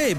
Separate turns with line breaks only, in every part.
ব্রহ্মদেব।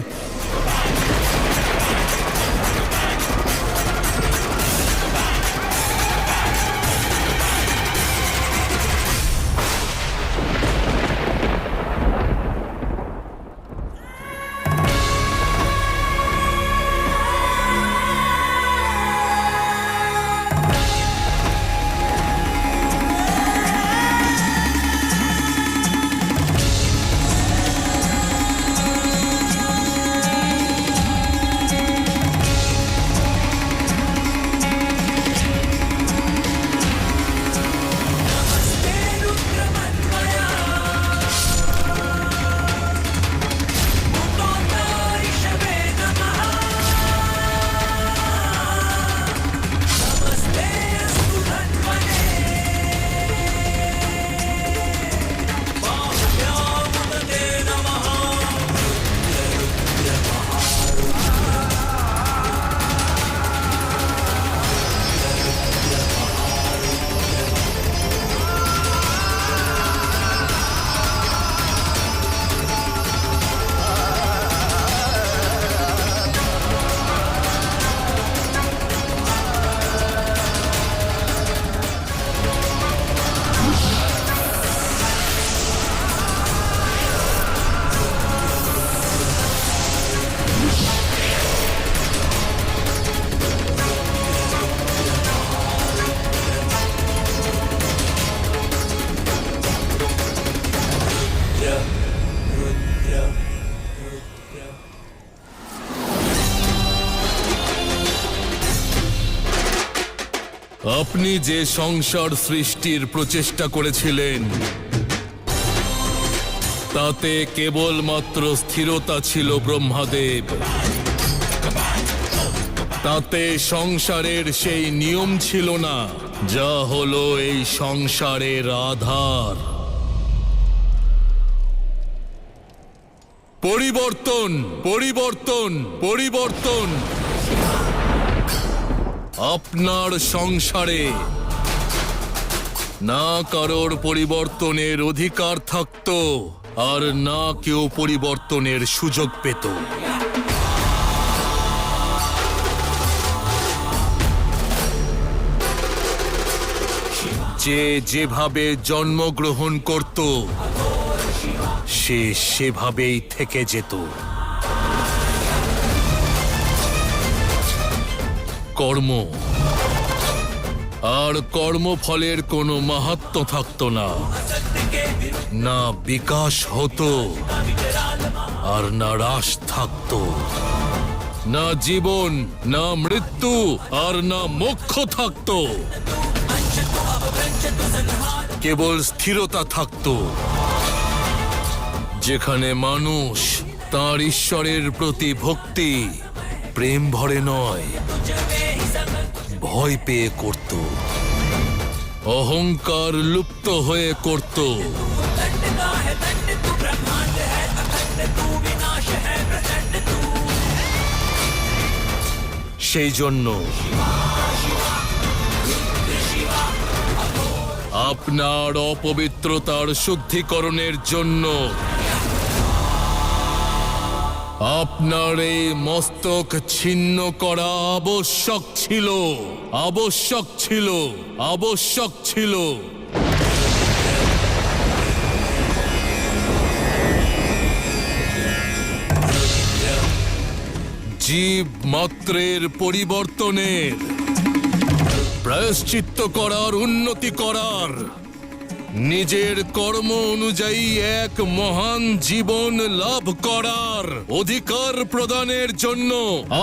আপনি যে সংসার সৃষ্টির প্রচেষ্টা করেছিলেন তাতে কেবলমাত্র স্থিরতা ছিল ব্রহ্মদেব। তাতে সংসারের সেই নিয়ম ছিল না যা হলো এই সংসারের আধার। পরিবর্তন, পরিবর্তন, পরিবর্তন। আপনার সংসারে না কারোর পরিবর্তনের অধিকার থাকতো আর না কেউ পরিবর্তনের সুযোগ পেত। যে যেভাবে জন্মগ্রহণ করত সে সেভাবেই থেকে যেত। কর্ম আর কর্মফলের কোনো মাহাত্ম্য থাকতো না, না বিকাশ হতো আর না হ্রাস থাকতো, না জীবন, না মৃত্যু আর না মোক্ষ থাকতো। কেবল স্থিরতা থাকতো, যেখানে মানুষ তার ঈশ্বরের প্রতি ভক্তি প্রেম ভরে নয় ভয় পেয়ে করত, অহংকার লুপ্ত হয়ে করত। সেই জন্য আপনার অপবিত্রতার শুদ্ধিকরণের জন্য আপনার এই মস্তক ছিন্ন করা আবশ্যক ছিল, আবশ্যক ছিল, আবশ্যক ছিল। জীব মাত্রের পরিবর্তনের, প্রায়শ্চিত্ত করার, উন্নতি করার, নিজের কর্ম অনুযায়ী এক মহান জীবন লাভ করার অধিকার প্রদানের জন্য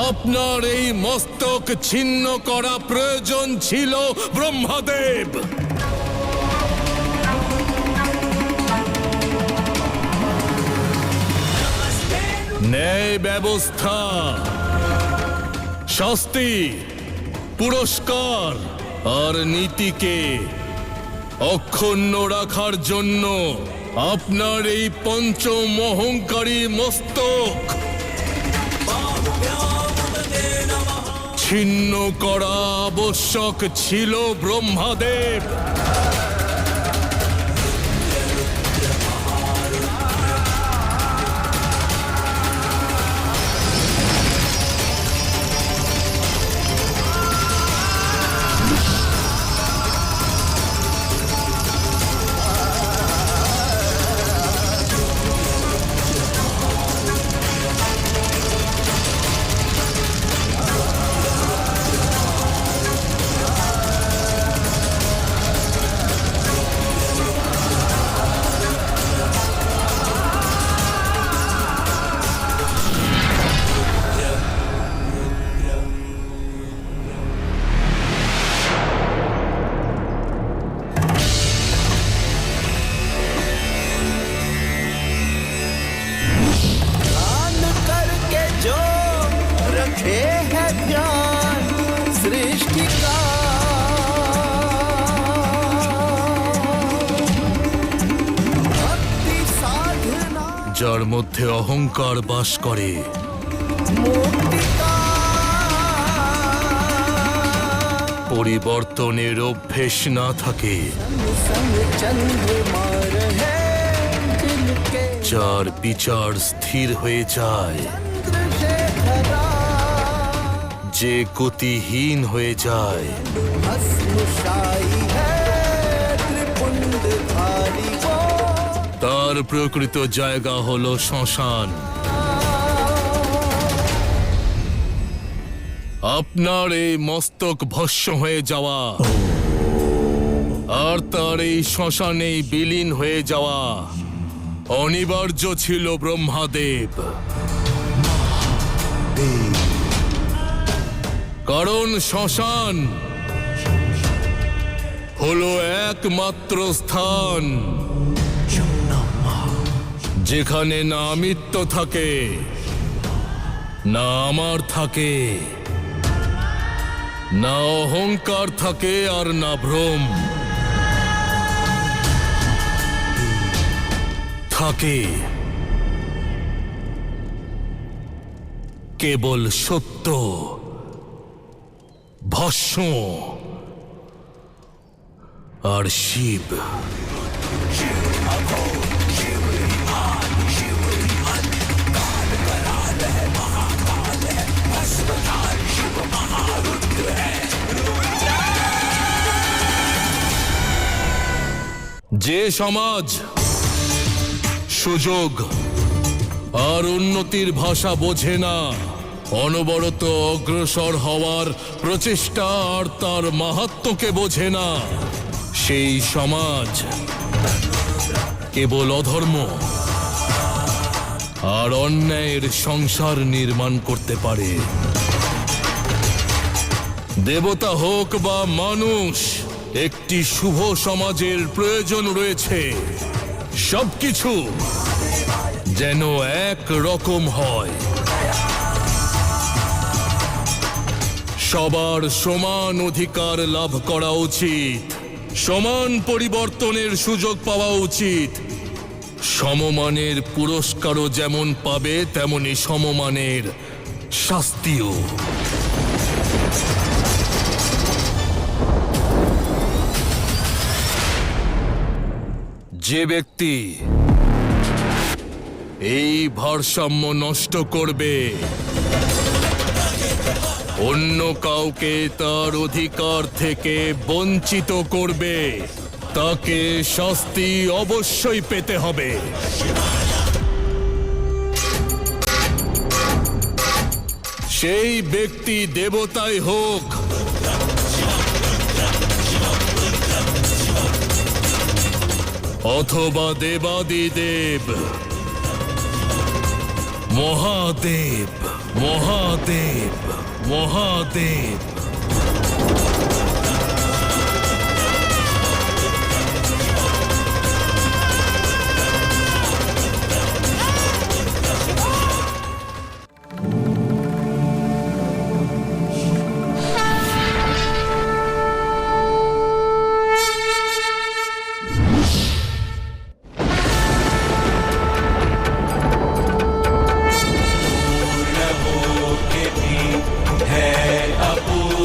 আপনার এই মস্তক ছিন্ন করা প্রয়োজন ছিল ব্রহ্মদেব। ন্যায় ব্যবস্থা, শাস্তি, পুরস্কার আর নীতিকে অক্ষুণ্ণ রাখার জন্য আপনার এই পঞ্চম অহংকারী মস্তক ছিন্ন করা আবশ্যক ছিল ব্রহ্মদেব। যার মধ্যে অহংকার বাস করে, পরিবর্তনের অভ্যেস না থাকে, যার বিচার স্থির হয়ে যায়, যে গতিহীন হয়ে যায়, তার প্রকৃত জায়গা হলো শ্মশান। আপনার এই মস্তক ভস্ম হয়ে যাওয়া আর তার এই শ্মশানেই বিলীন হয়ে যাওয়া অনিবার্য ছিল ব্রহ্মাদেব। কারণ শ্মশান হলো একমাত্র স্থান যেখানে না আমিত্ব থাকে, না আমার থাকে, না অহংকার থাকে, আর না ভ্রম থাকে। কেবল সত্য, ভস্ম আর শিব। যে সমাজ সুযোগ আর উন্নতির ভাষা বোঝে না, অনবরত অগ্রসর হওয়ার প্রচেষ্টা আর তার মাহাত্ম্যকে বোঝে না, সেই সমাজ কেবল অধর্ম আর অন্যায়ের সংসার নির্মাণ করতে পারে। দেবতা হোক বা মানুষ, একটি শুভ সমাজের প্রয়োজন রয়েছে। সবকিছু যেন এক রকম হয়, সবার সমান অধিকার লাভ করা উচিত, সমান পরিবর্তনের সুযোগ পাওয়া উচিত, সমমানের পুরস্কারও যেমন পাবে তেমনি সমমানের শাস্তিও। যে ব্যক্তি এই ভারসাম্য নষ্ট করবে, অন্য কাউকে তার অধিকার থেকে বঞ্চিত করবে, তাকে শাস্তি অবশ্যই পেতে হবে। সেই ব্যক্তি দেবতাই হোক অথবা দেবাদিদেব, মহাদেব, মহাদেব, মহাদেব।
है अपूर्ण।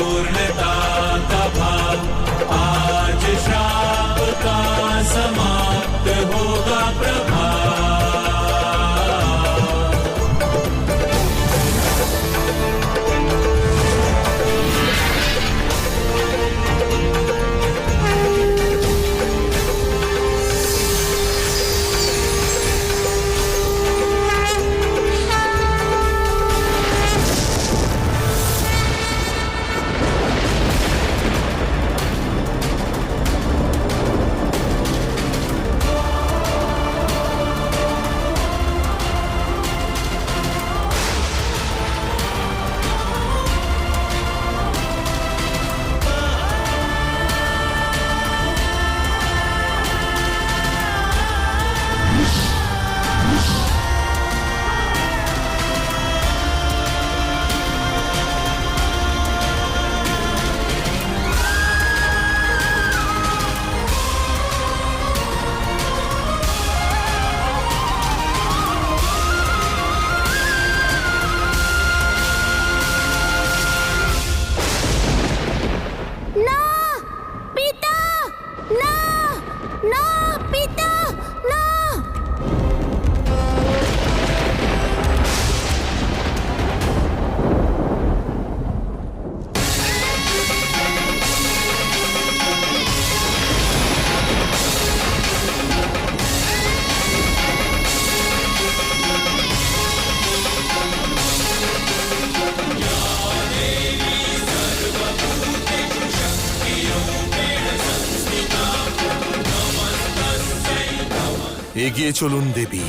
এগিয়ে চলুন দেবী।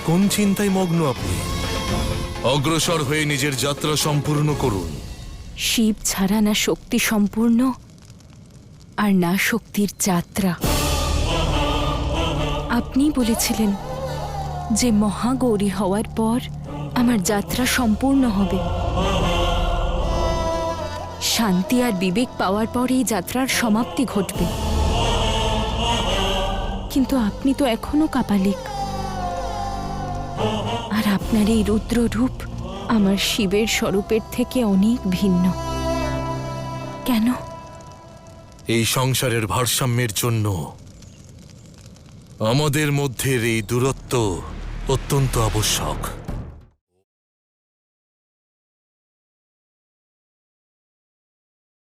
কোন চিন্তায় মগ্ন আপনি? অগ্রসর হয়ে নিজের যাত্রা সম্পূর্ণ করুন।
শিব ছাড়া না শক্তি সম্পূর্ণ, আর না শক্তির যাত্রা। আপনি বলেছিলেন যে মহাগৌরী হওয়ার পর আমার যাত্রা সম্পূর্ণ হবে। শান্তি আর বিবেক পাওয়ার পর এই যাত্রার সমাপ্তি ঘটবে। কিন্তু আপনি তো এখনো কাপালিক, আর আপনার এই রুদ্র রূপ আমার শিবের স্বরূপের থেকে অনেক ভিন্ন। কেন?
এই সংসারের ভারসাম্যের জন্য আমাদের মধ্যের এই দূরত্ব অত্যন্ত আবশ্যক।